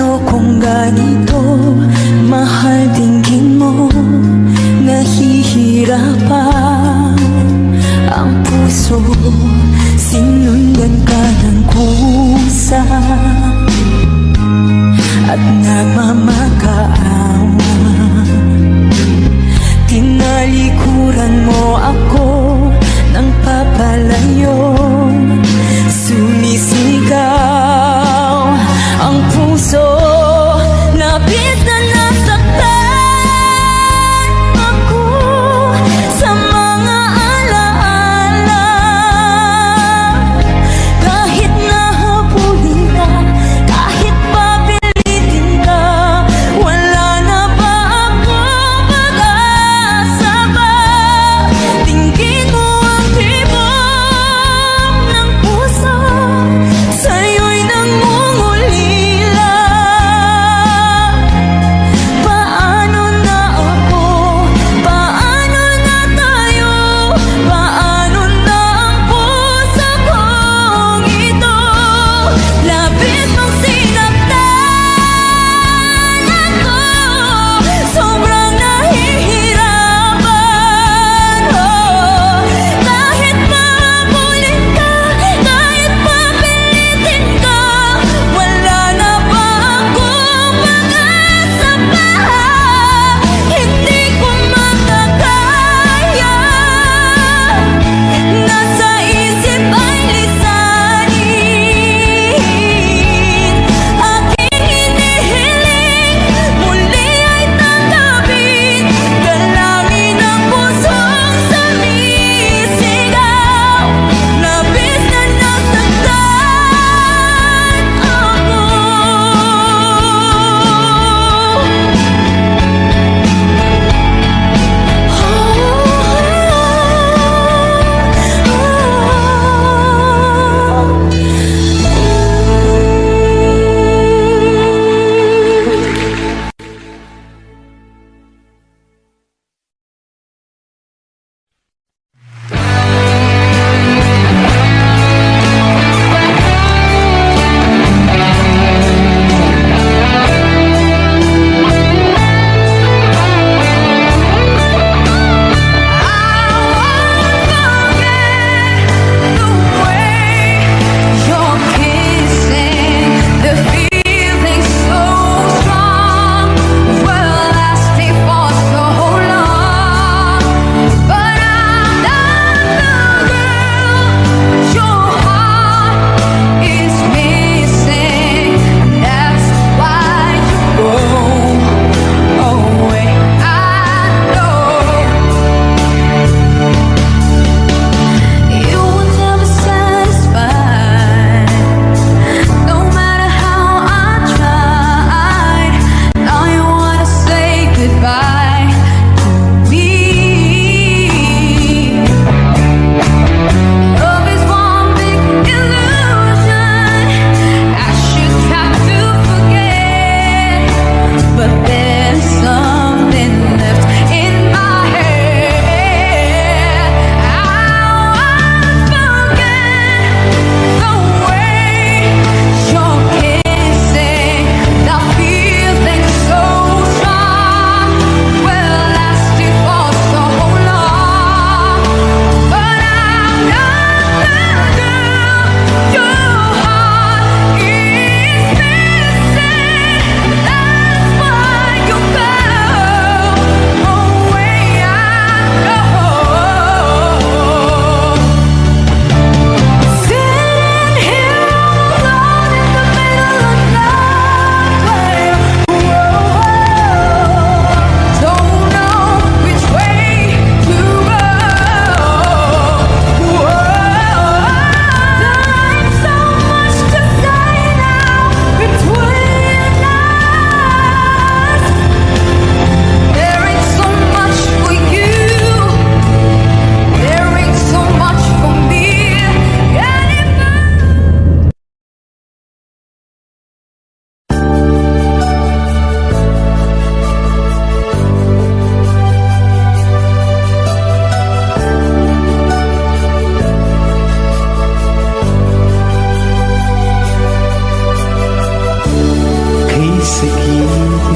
Ayokong ganito, mahal, tingin mo nahihirapan ang puso. Sinundan ka ng kusa at nagmamakaawa. Tinalikuran mo ako ng papalayo. Sumisigaw ang puso, labis na nasaktan ako sa mga alaala. Kahit nahabulin ka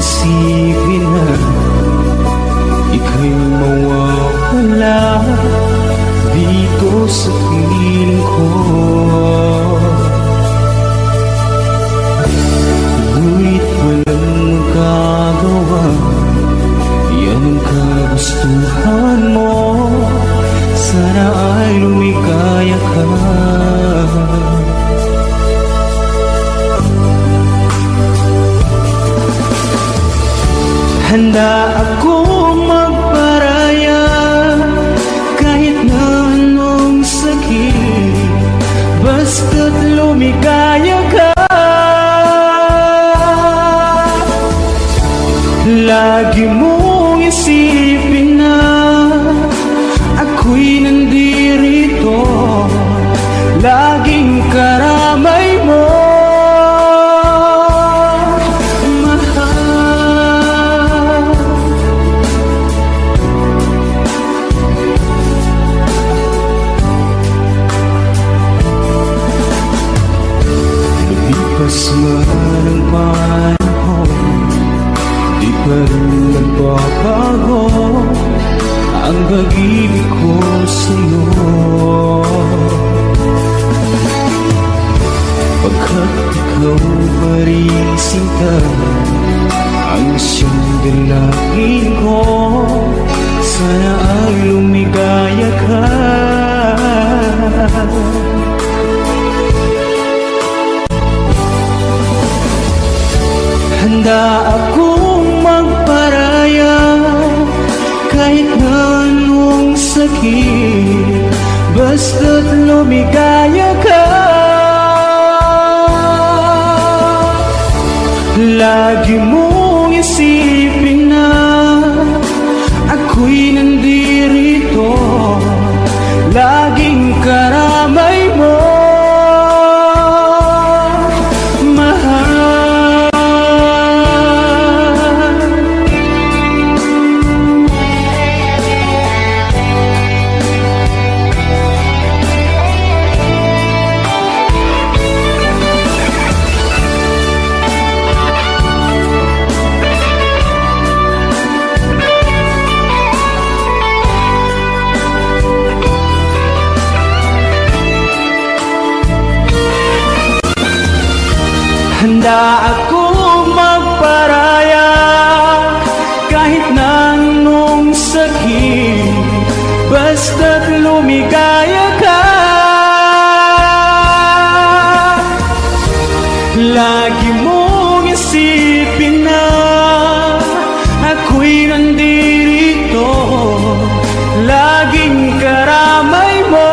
isipin na ika'y mawawala dito sa piling ko. Ngunit walang magagawa, yan ang kagustuhan mo. Sana ay lumikaya ka. Handa akong magparaya kahit na anong sakit, basta't lumikaya ka. Lagi mong isipin na ako'y nandirito, laging karamay mo. Lumipas man ang panahon, di pa rin nagbabago ang pag-ibig ko sa'yo. Pagkat ikaw pa rin sinta ang siyang dalangin ko, sana ay lumigaya ka. Handa akong magparaya kahit na anong sakit, basta't lumigaya ka. Lagi mong isipin na ako'y nandirito, laging karamay mo. Handa akong magparaya kahit na anong sakit, basta't lumigaya ka. Lagi mong isipin na ako'y nandirito, laging karamay mo.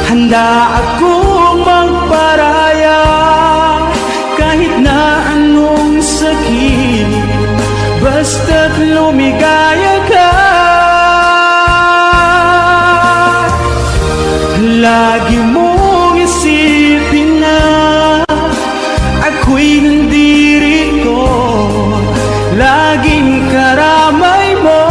Handa akong magparaya kahit na anong sakit, basta't lumigaya ka. Lagi mong isipin na ako'y nandirito, laging karamay mo.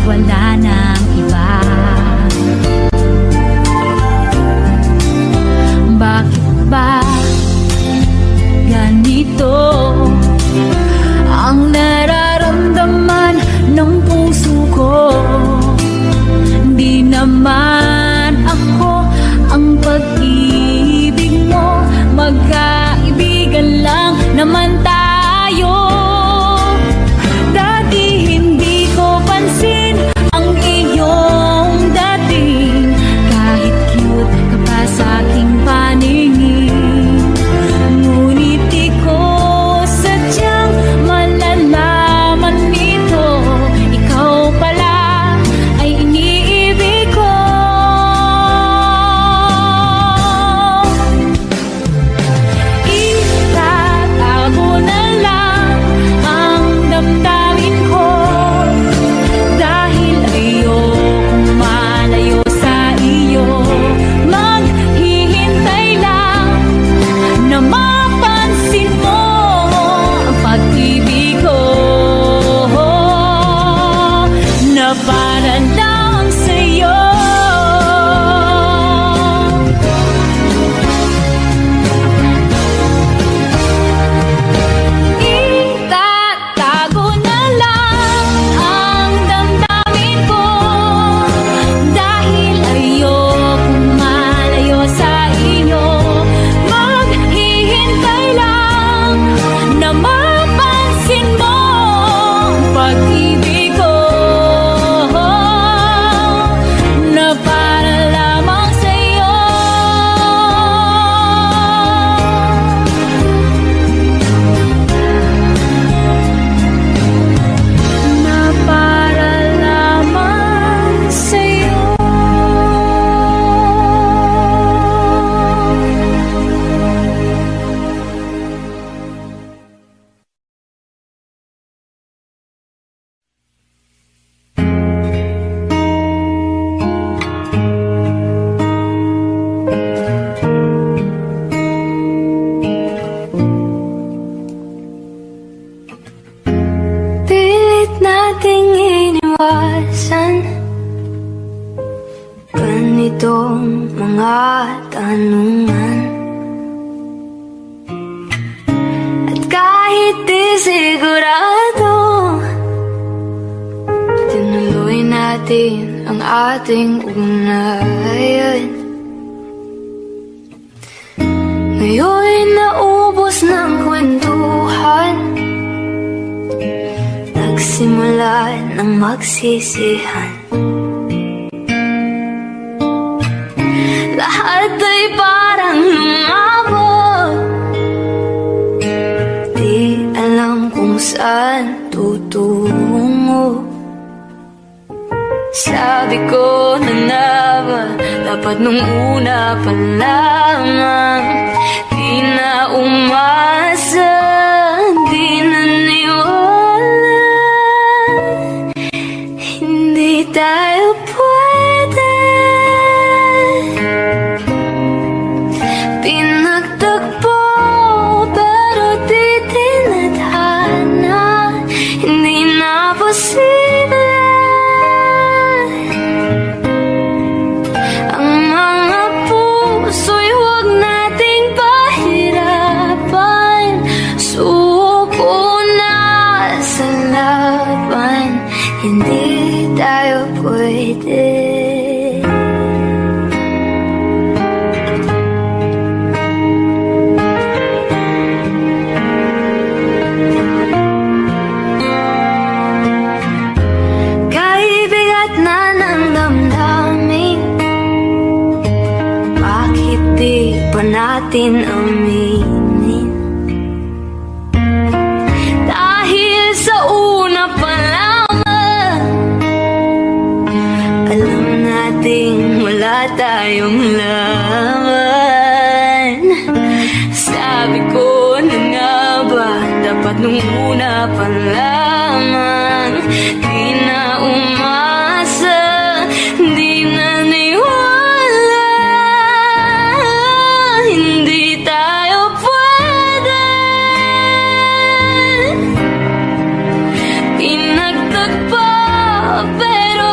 wala nang iba. Bakit ba ganito ang nararamdaman ng puso ko? Di naman ako ang pag-ibig mo, magkaibigan lang naman tayo. Dati hindi ko pansin ang iyong dating, kahit cute ka pa sa aking paningin. Ngunit di ko sadyang malalaman nito, ikaw pala ay iniibig ko. Itatago na lang ang damdamin ko, dahil ayokong malayo sa iyo. Maghihintay lang na mapansin mo ang pag-ibig ko, na para lang sa'yo. Itatago na lang ang damdamin ko, dahil ayokong malayo sa iyo. Maghihintay lang na mapansin mo ang pag-ibig ko, na para lamang sa'yo. Na para lamang sa'yo. Pilit nating iniwasan ganitong mga tanungan, at kahit di sigurado, tinuloy natin ang ating ugnayan. Ngayon'y naubos ng kwentuhan, nagsimula ng magsisihan. Lahat ay parang lumabot, di alam kung saan tutungo. Sabi ko na nga ba, dapat nung una pa lamang, di na umasa, di naniwala, hindi tayo pwede. Pinagtagpo pero di tinadhana, hindi na posible. Ang mga puso'y huwag nating pahirapan, suko na sa laban, hindi tayo pwede. Kaibigat na ng damdamin, bakit di pa natin aminin? Dahil sa una pa lamang, alam nating wala tayong laban. Sabi ko na nga ba, dapat nung una pa lamang, di na umasa, di na niwala, hindi tayo pwede. Pinagtagpo pero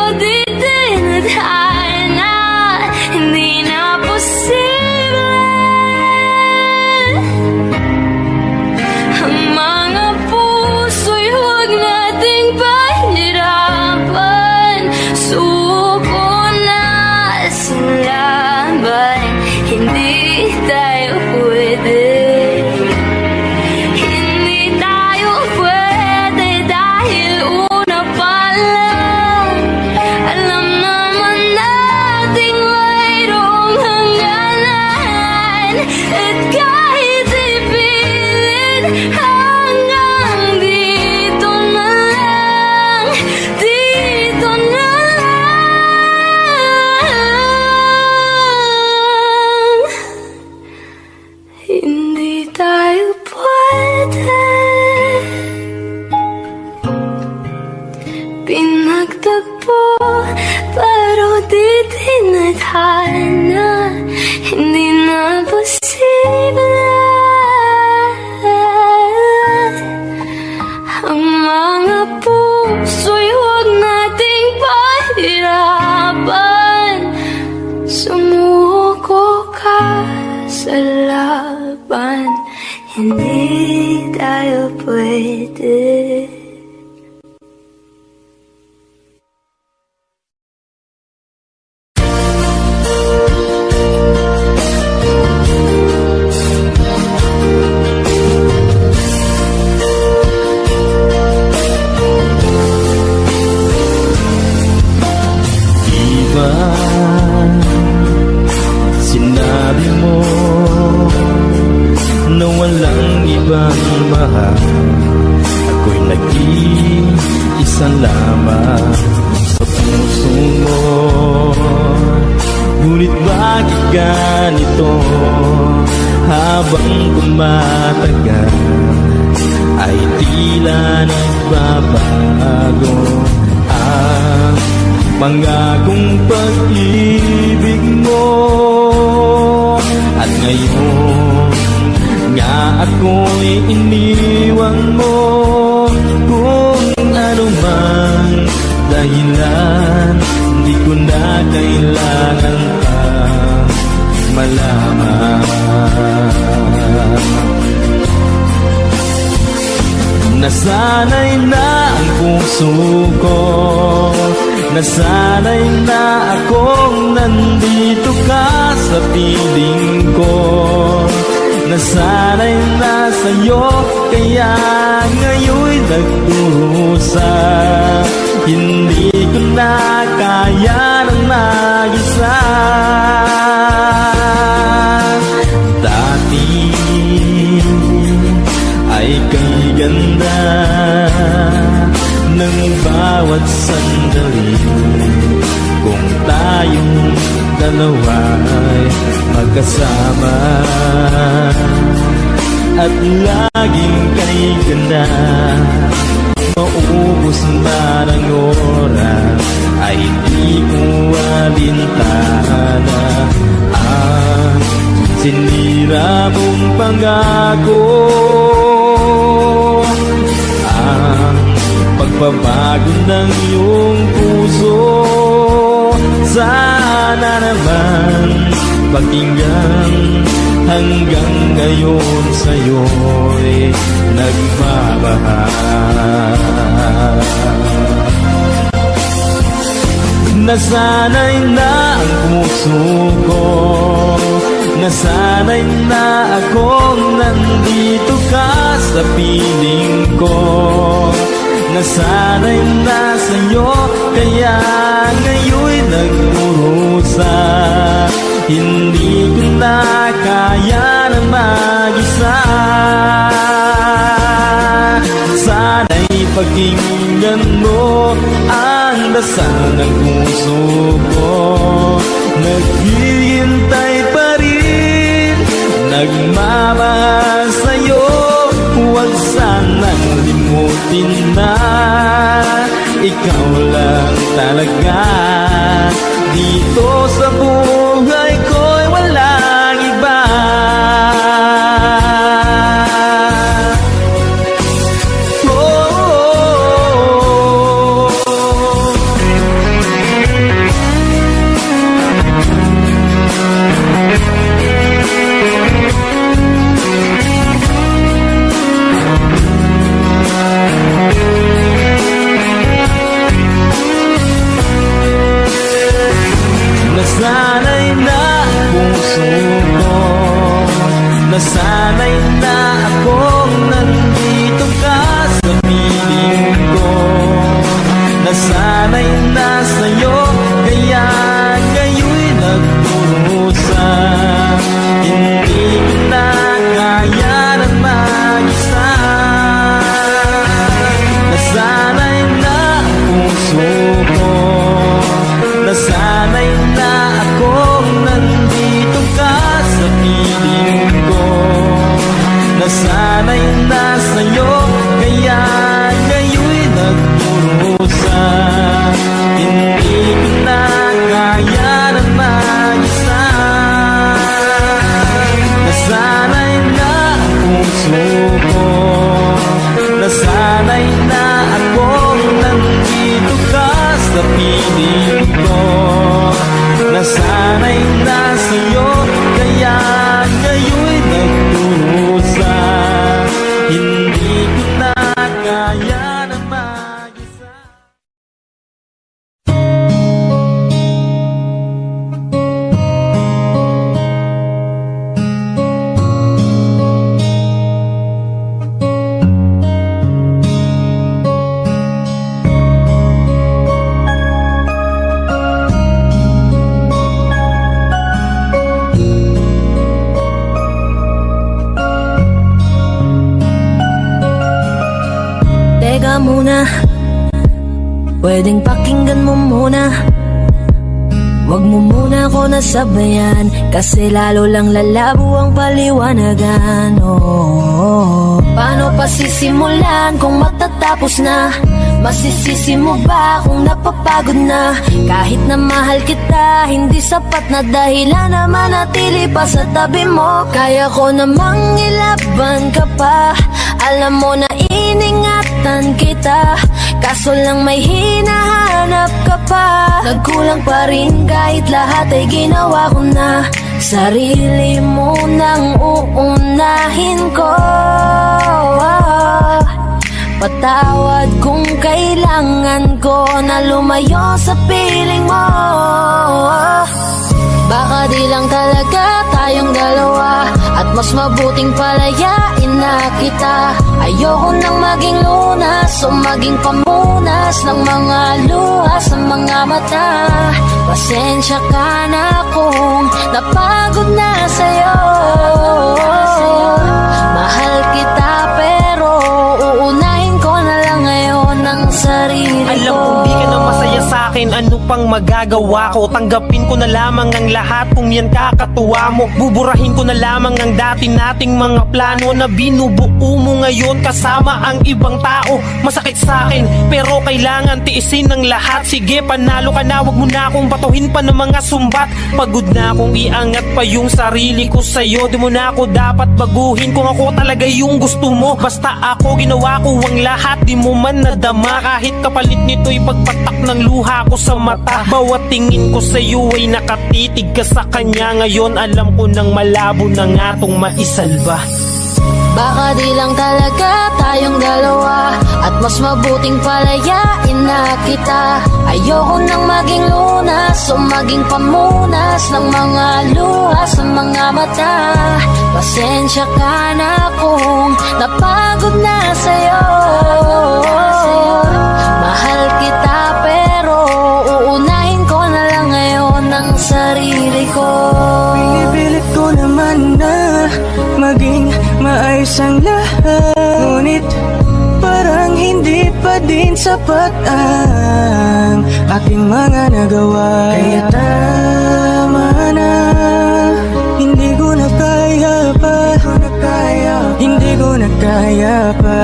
laban, hindi tayo pwede. Iba sinabi mo na walang ibang mahal. Ako'y nag-iisa lamang sa puso mo. Ngunit bakit ganito? Habang tumatagal ay tila nagbabago ang pangakong pag-ibig mo. At ngayon nga ako'y iniwan mo. Kung ano man dahilan, di ko na kailangan pa malaman. Nasanay na ang puso ko, nasanay na akong nandito ka sa piling ko. Nasanay na sa'yo, kaya ngayon'y nagdurusa. Hindi ko na kaya ng mag-isa. Dati ay kay ganda ng bawat sandali. Kung tayong dalawa ay magkasama at laging kay ganda, maubos na ng oras ay di ko alintana ang sinira mong pangako. Ang pagbabago ng iyong puso, sana naman pakinggan. Hanggang ngayon sa'yo'y nagmamahal. Nasanay na ang puso ko, nasanay na akong nandito ka sa piling ko. Nasanay na sa'yo, kaya ngayon'y nagdurusa. Hindi ko na kaya na mag-isa. Sana'y pakinggan mo ang dasal ng puso ko. Naghihintay pa rin, nagmamahal sa'yo. Huwag sanang limutin na ikaw lang talaga. Dito sa buhay ko'y walang iba. Nasanay na muna, pwedeng pakinggan mo muna. Wag mo muna ako nasabayan, kasi lalo lang lalabo ang paliwanagan. Paano pa sisimulan kung matatapos na? Masisisi mo ba kung napapagod na? Kahit na mahal kita, hindi sapat na dahilan na manatili pa sa tabi mo. Kaya ko namang ilaban ka pa, alam mo na iningatan kita, kaso lang may hinahanap ka pa. Nagkulang pa rin kahit lahat ay ginawa ko na. Sarili mo nang uunahin ko. Patawad kung kailangan ko na lumayo sa piling mo. Baka di lang talaga tayong dalawa, at mas mabuting palayain na kita. Ayoko nang maging lunas o maging pamunas ng mga luha sa mga mata. Pasensya ka na kung napagod na sa'yo. Mahal kita pero uunahin ko na lang ngayon ang sarili ko. Alam kong di ka na masaya sa'kin, ano pang magagawa ko? Tanggapin ko na lamang ang lahat kung yan kakatuwa mo. Buburahin ko na lamang ang dati nating mga plano na binubuo mo ngayon kasama ang ibang tao. Masakit sa'kin pero kailangan tiisin ng lahat. Sige, panalo ka na, wag mo na akong batuhin pa ng mga sumbat. Pagod na akong iangat pa yung sarili ko sa'yo. Di mo na ako dapat baguhin kung ako talaga yung gusto mo. Basta ako, ginawa ko ang lahat, di mo man nadama. Kahit kapalit nito'y pagpatak ng luha ko sa mata. Bawat tingin ko sa'yo ay nakatitig ka sa kanya. Ngayon alam ko nang malabo na nga tong maisalba. Baka di lang talaga tayong dalawa, at mas mabuting palayain na kita. Ayoko nang maging lunas o maging pamunas ng mga luha sa mga mata. Pasensya ka na kung napagod na sa'yo. Mahal kita pero uunahin ko na lang ngayon ang sarili ko. Pinipilit ko naman na maging maayos ang lahat, ngunit parang hindi pa din sapat ang aking mga nagawa. Kaya tama na, hindi ko na kaya pa, hindi ko na kaya pa,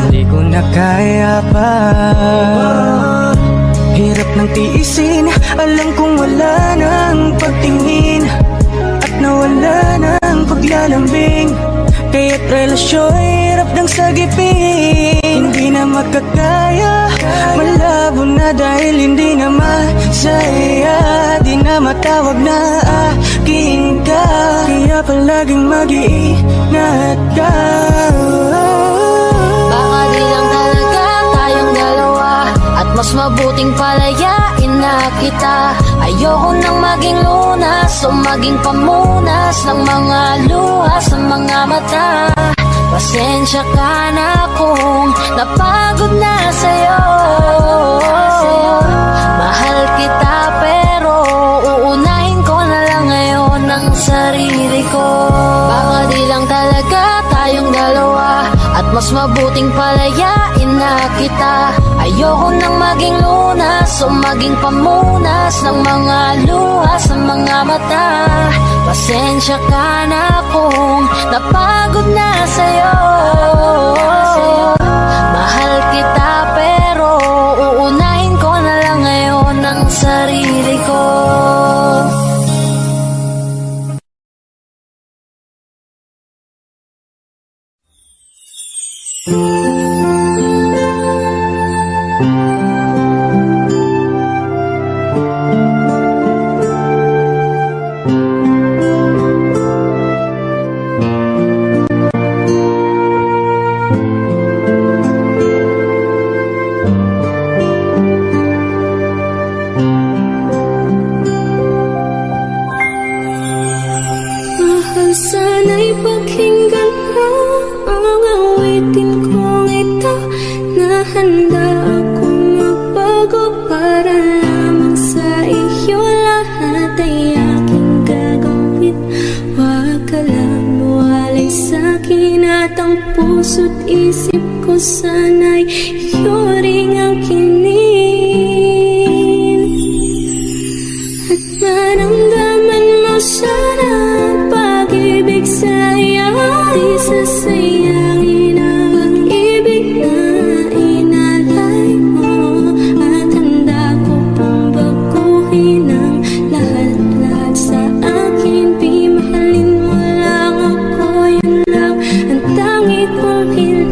hindi ko na kaya pa. Hirap ng tiisin, alam kong wala nang pagtingin, at nawala ng paglalambing. Kaya't relasyon hirap ng sagipin. Hindi na makakaya, malabo na dahil hindi na masaya. Di na matawag na akin ka, kaya palaging mag-iingat ka. Baka di lang talaga tayong dalawa, at mas mabuting palayain na kita. Ayoko nang maging lunas o maging pamunas ng mga luha sa mga mata. Pasensya ka na kung napagod na sa'yo. Mahal kita pero uunahin ko na lang ngayon ang sarili ko. Baka di lang talaga tayong dalawa, at mas mabuting palayain na kita. Ayoko nang maging lunas o maging pamunas ng mga luha sa mga mata. Pasensya ka na kung napagod na sa'yo. Mahal kita pero uunahin ko na lang ngayon ang sarili ko. Mahal, sana'y pakinggan mo ang awitin kong ito, na handa akong magbago para lamang sa iyo. Lahat ay aking gagawin, wag ka lang mawalay sa'kin. At ang puso't isip ko sana'y iyo ring ang kinin. At maramdaman mo sana ang pag-ibig sa'yo. Di sasayangin ang pag-ibig na inalay mo. At handa ko pong baguhin ang lahat-lahat sa akin. Di mahalin mo lang ako, yun lang ang tangi kong hiling.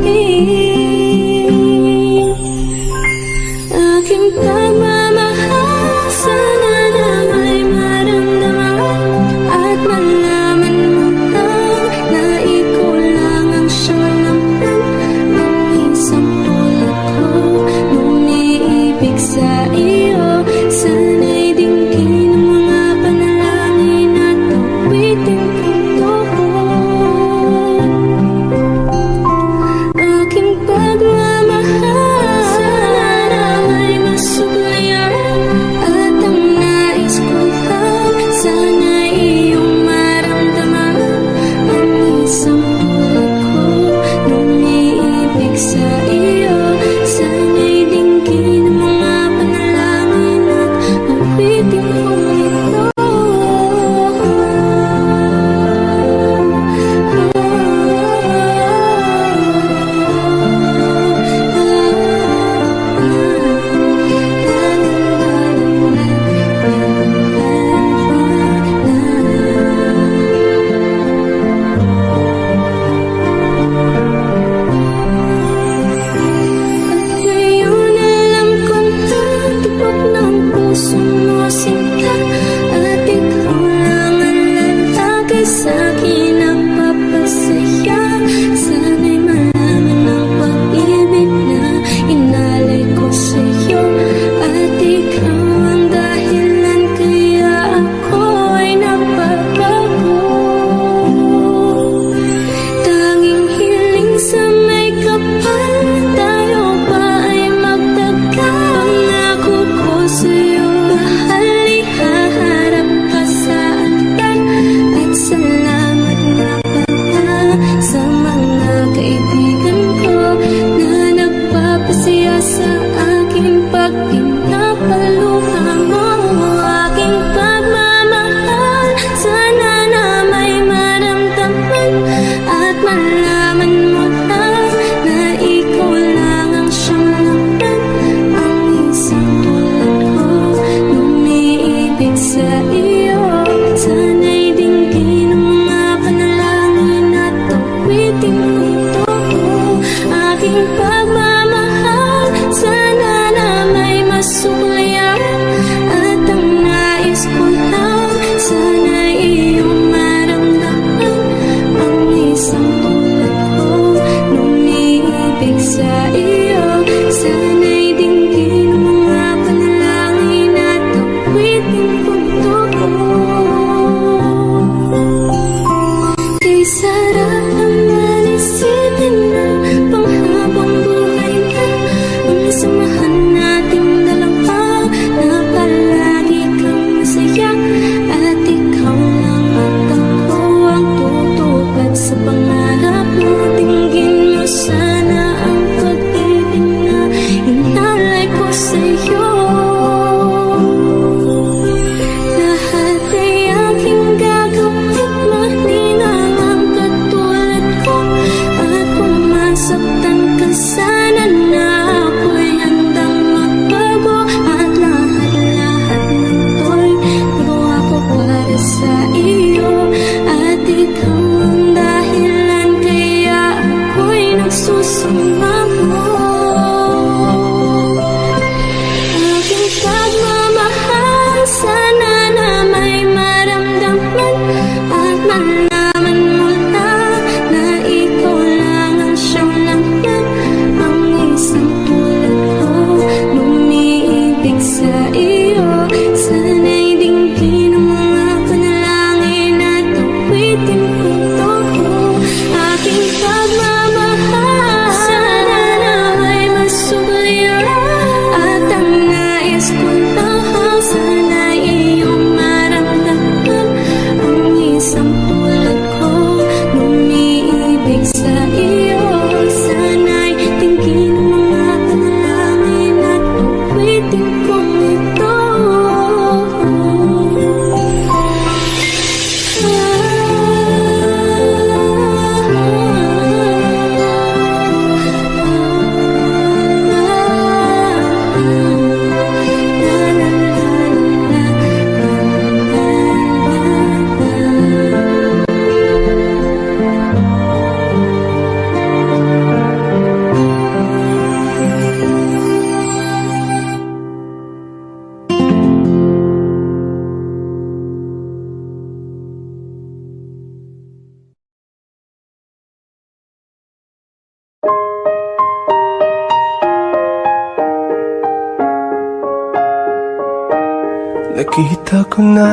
nakita ko na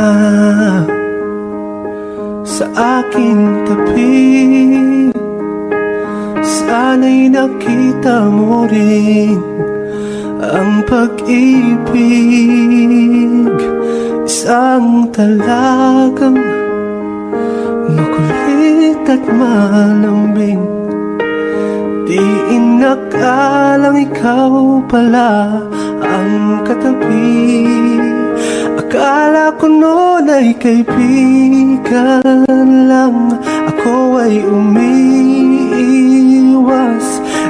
sa aking tabi. Sana'y nakita mo rin ang pag-ibig, isang talagang makulit at malambing. Di inakalang ikaw pala ang katabi. Akala ko noon ay kaibigan lang, ako ay umiiwas.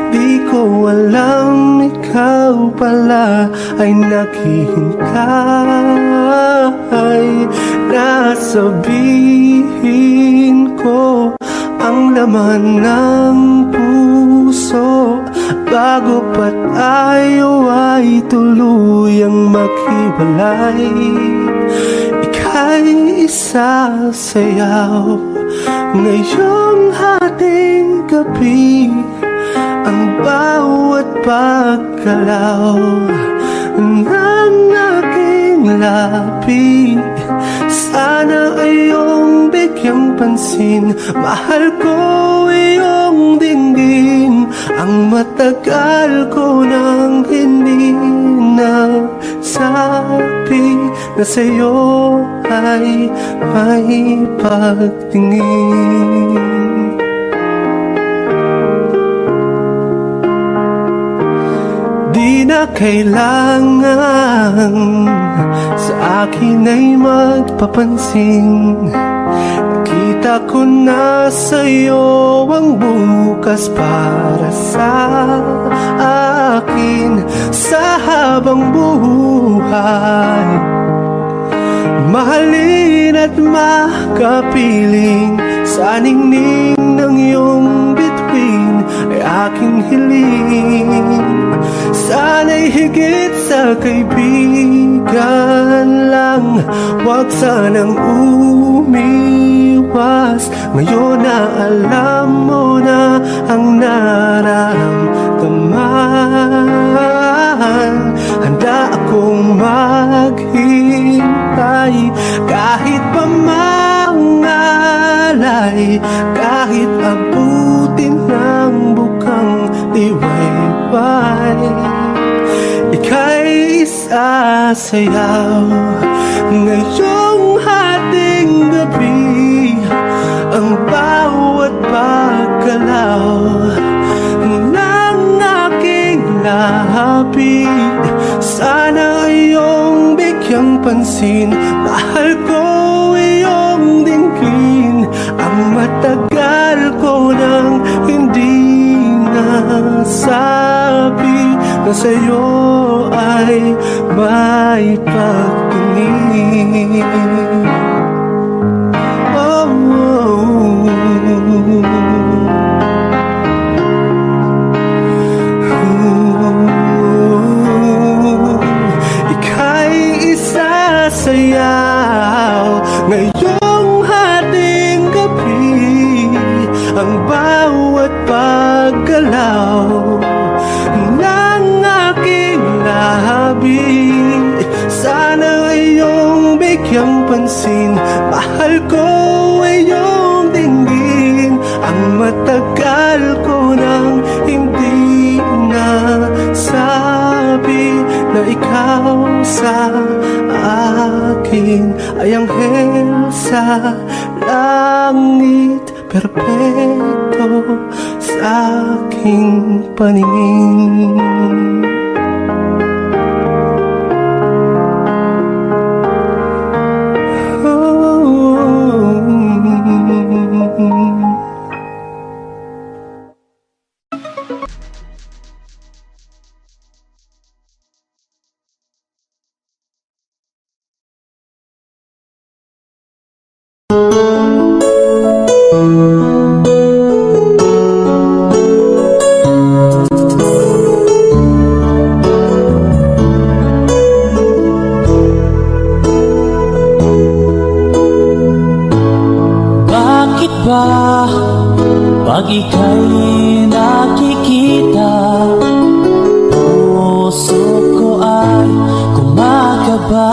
Di ko alam ikaw pala ay naghihintay na sabihin ko ang laman ng puso bago pa tayo ay tuluyang maghiwalay. Ika'y isasayaw ngayong ating gabi, ang bawat paggalaw ng aking labi. Sana ay iyong bigyang pansin, mahal ko iyong dinggin. Ang matagal ko nang hindi nasabi na sa'yo ay may pagtingin. Di na kailangan sa akin ay magpapansin. Nakita ko na sa'yo ang bukas para sa akin sa habang buhay. Mahalin at makapiling sa ningning ng iyong bituin ay aking hiling. Sana'y higit sa kaibigan lang, huwag sanang umiwas. Ngayon na alam mo na ang nararamdaman, handa akong maghintay kahit pa mangalay, kahit abutin ng bukang liwayway. Ika'y isasayaw ngayong ating gabi, ang bawat paggalaw ng aking labi. Sana iyong bigyang pansin, mahal ko iyong dinggin. Ang matagal ko nang hindi nasabi na sa'yo ay may pagtingin. Oh, ika'y isasayaw ngayong ating gabi, ang bawat paggalaw ng aking labi. Sana iyong bigyang pansin, mahal ko iyong dinggin. Ang matagal ko nang hindi nasabi na ikaw sa akin ay anghel sa langit, perpekto sa aking paningin. Pag ika'y nakikita, puso ko ay kumakaba.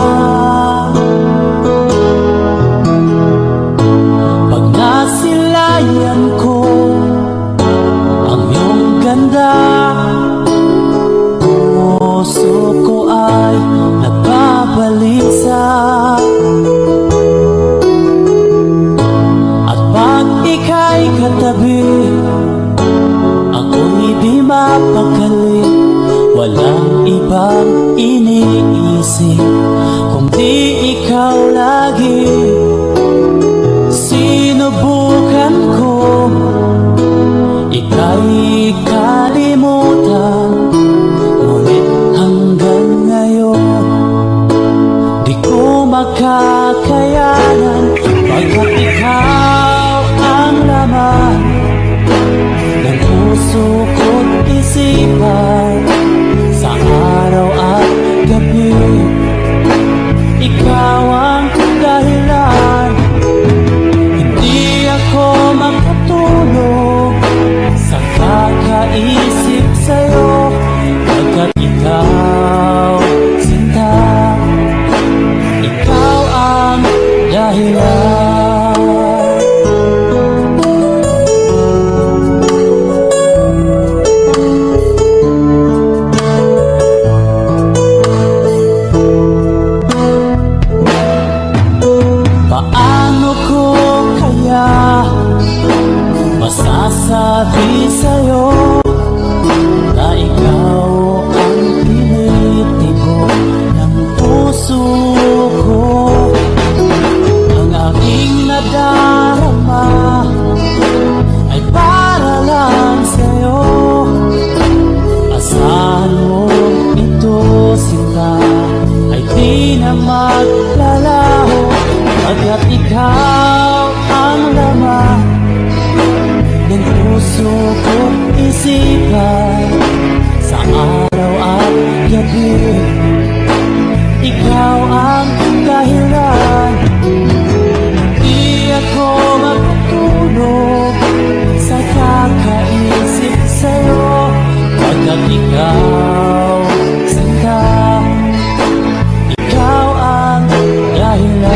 ika'y katabi, ako'y di mapakali. Walang ibang iniisip kundi ikaw lagi. Sinubukan ko ika'y kalimutan, ngunit hanggang ngayon di ko makakayanan. Pagkat ikaw ang laman ng puso ko't isipan, sa araw at gabi ikaw ang dahilan. Hindi ako makatulog sa kakaisip sa'yo, pagkat ikaw, sinta, ikaw ang dahilan. Paano ko kaya masasabi sa'yo na ikaw ang tinitibo ng puso ko? Ang aking nadarama ay para lang sa'yo. Asahan mo ito, sinta, ay di na maglalaho, pagkat ikaw ang laman ng puso ko't isipan, sa araw at gabi ikaw ang dahilan. Di ako makatulog sa kakaisip sa'yo, pagkat ikaw, sinta, ikaw ang dahilan.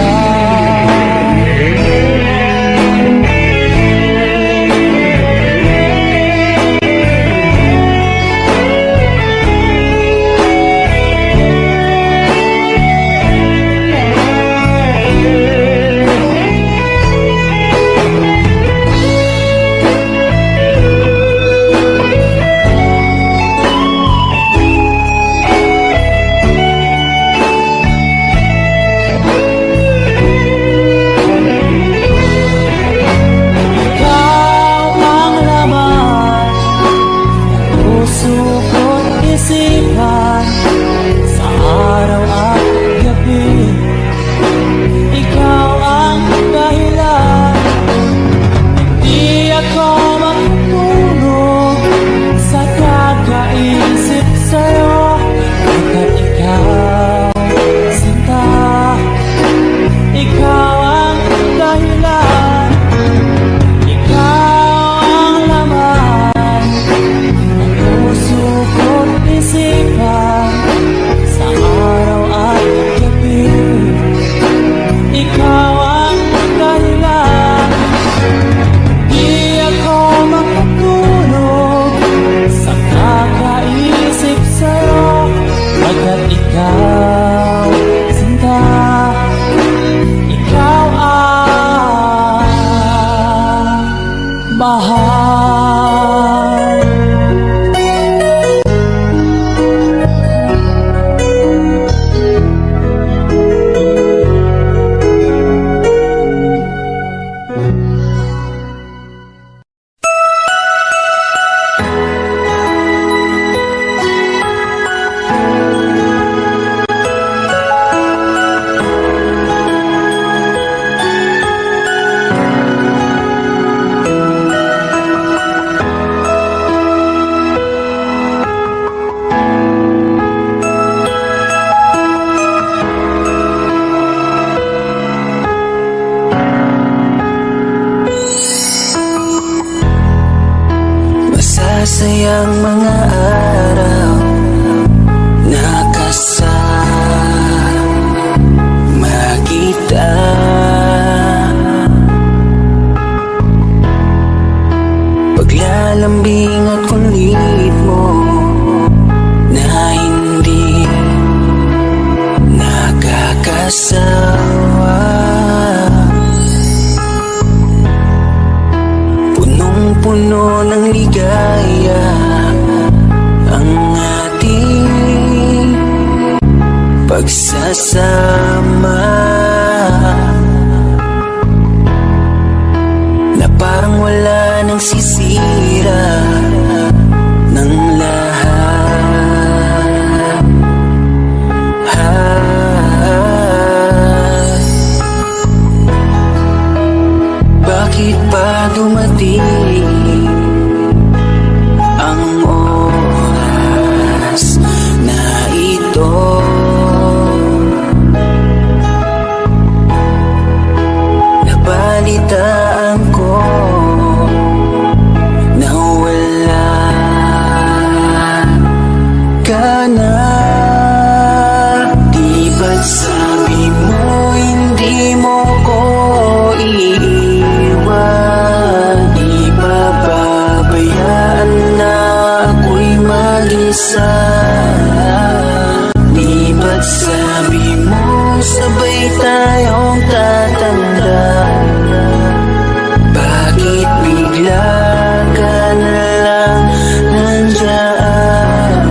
Masasayang mga araw nakasama kita. Paglalambing at kulit mo na hindi nakakasawa. puno ng ligaya ang ating pagsasama, na parang wala nang sisira ng lahat. Bakit ba dumating ang oras na ito? Nabalitaan ko na wala ka na. Di ba't sabi mo hindi mo ko iiwan? Di ba babayaan na ako'y mag-isa? Di ba't sabi mo sabay tayong tatanda? Bakit bigla ka na lang nandyan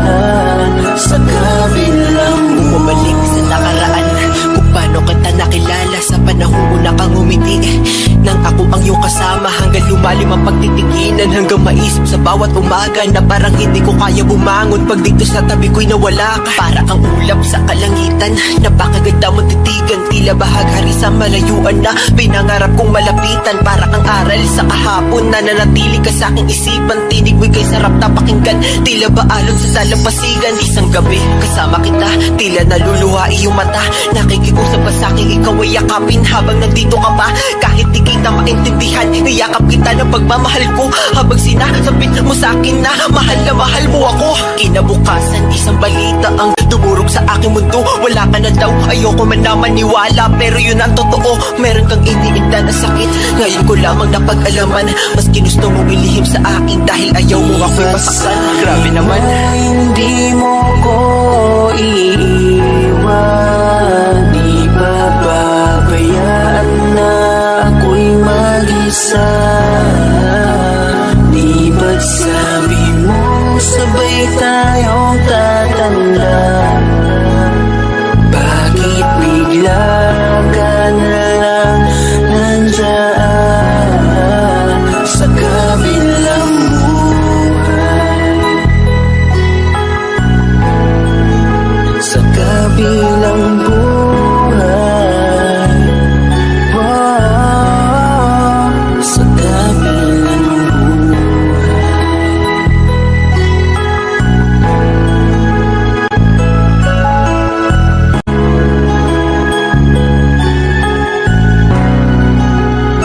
sa kabilang Bumalik sa nakaraan, kung paano kita nakilala sa panahong una kang umiti. Nang ako ang iyong kasama, hanggang lumalim ang pagtitiginan, hanggang maisip sa bawat umaga na parang hindi ko kaya bumangon pag dito sa tabi ko'y nawala ka. Para kang ulap sa kalangitan, napakaganda mong titigan, tila bahaghari sa malayuan na pinangarap kong malapitan. Para kang aral sa kahapon na nanatili ka sa aking isipan, tinig mo'y kay sarap na pakinggan, tila ba alon sa dalampasigan. Isang gabi kasama kita, tila naluluha iyong mata, nakikiusap pa sa akin ikaw ay yakapin habang nandito ka pa. Kahit di kita maintindihan, niyakap kita ng pagmamahal ko, habang sinasabit mo sa akin na mahal mo ako. Kinabukasan, isang balita ang dumurog sa aking mundo. Wala ka na daw, ayoko man na maniwala, pero yun ang totoo. Meron kang iniinda na sakit, ngayon ko lamang napag-alaman. Mas ginusto mong ilihim sa akin dahil ayaw mo ako'y masaktan. Grabe naman. Hindi mo ko iiwan. Di ba babayaan na ako'y mag-isa? Di ba't sabi mo sabay tayong tatanda? Bakit bigla ka na lang nandyan sa kabilang buhay? Sa kabilang buhay, wow, sa kabilang buhay,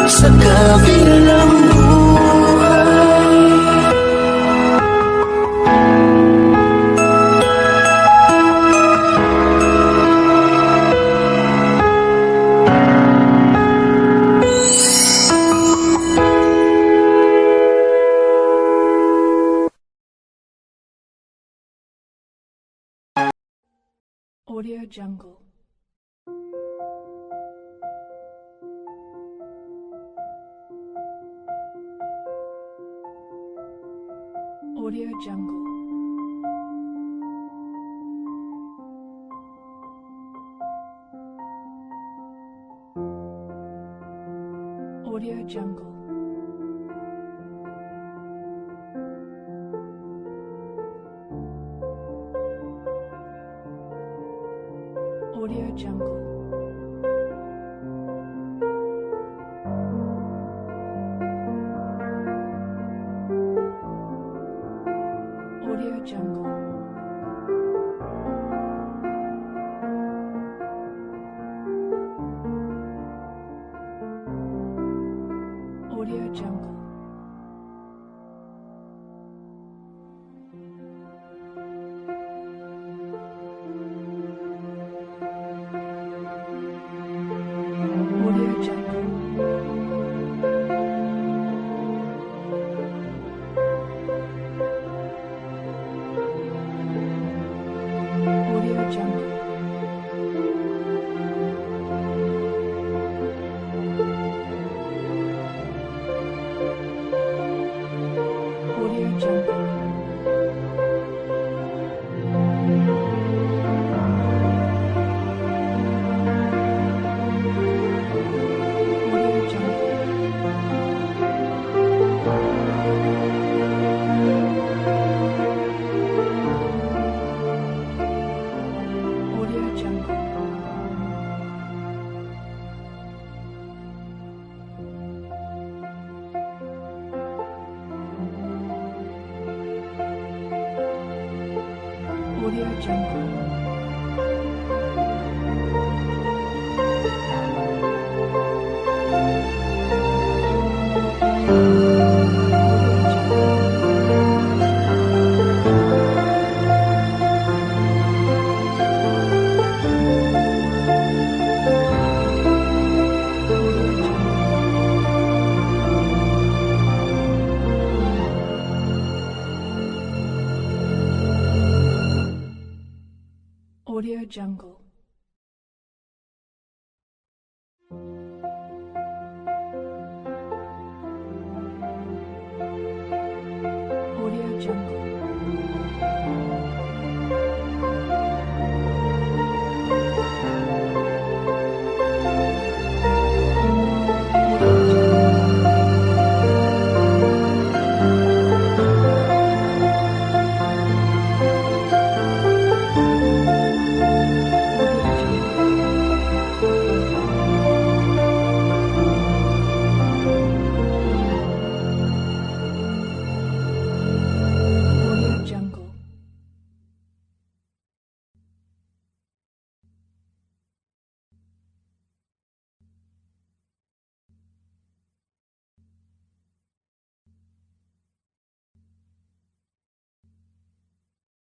sa kabilang buhay. Audio Jungle. Audio Jungle. Audio Jungle. Audio Jungle. Audio Jungle. Audio Jungle. Audio Jungle. Audio Jungle. Audio Jungle.